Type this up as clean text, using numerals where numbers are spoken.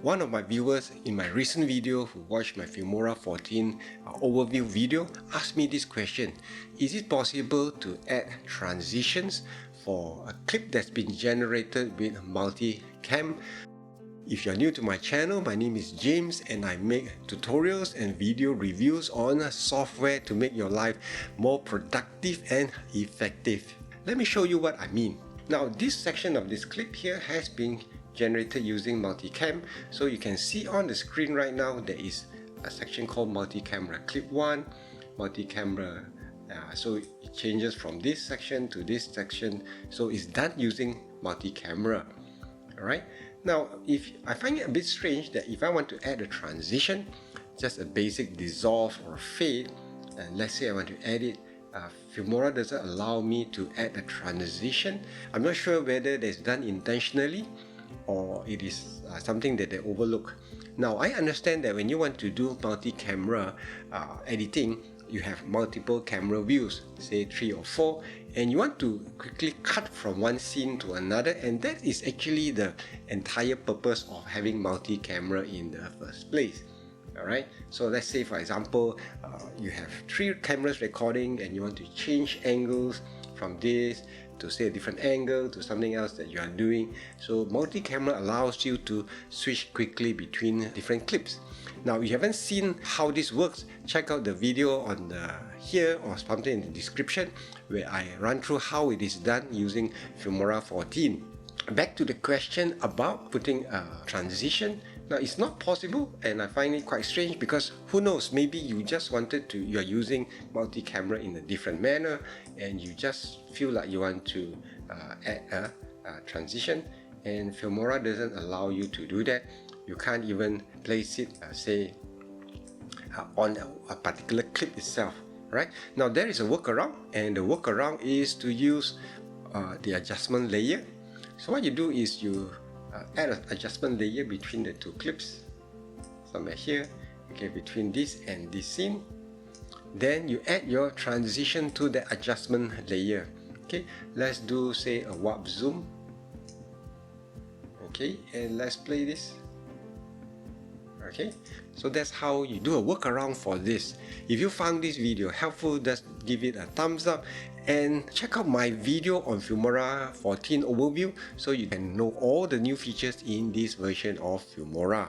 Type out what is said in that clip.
One of my viewers in my recent video who watched my Filmora 14 overview video asked me this question: is it possible to add transitions for a clip that's been generated with Multicam? If you're new to my channel, my name is James and I make tutorials and video reviews on software to make your life more productive and effective. Let me show you what I mean. Now, this section of this clip here has been generated using Multicam. So you can see on the screen right now there is a section called Multicamera Clip 1, Multicamera. So it changes from this section to this section. So it's done using Multicamera. Alright. Now, if I find it a bit strange that if I want to add a transition, just a basic dissolve or fade, and let's say I want to edit, Filmora doesn't allow me to add a transition. I'm not sure whether that's done intentionally or it is something that they overlook. Now, I understand that when you want to do multi-camera editing, you have multiple camera views, say 3 or 4, and you want to quickly cut from one scene to another, and that is actually the entire purpose of having multi-camera in the first place. Alright, so let's say for example, you have 3 cameras recording and you want to change angles from this to say a different angle to something else that you are doing. So multi-camera allows you to switch quickly between different clips. Now, if you haven't seen how this works, check out the video on here or something in the description where I run through how it is done using Filmora 14. Back to the question about putting a transition. Now, it's not possible and I find it quite strange because who knows, maybe you just wanted to, you're using multi-camera in a different manner and you just feel like you want to add a transition, and Filmora doesn't allow you to do that. You can't even place it, say, on a particular clip itself, right? Now, there is a workaround, and the workaround is to use the adjustment layer. So what you do is you add an adjustment layer between the 2 clips, somewhere here, okay, between this and this scene. Then you add your transition to the adjustment layer. Okay, let's do, say, a warp zoom. Okay, and let's play this. Okay, so that's how you do a workaround for this. If you found this video helpful, just give it a thumbs up and check out my video on Filmora 14 overview so you can know all the new features in this version of Filmora.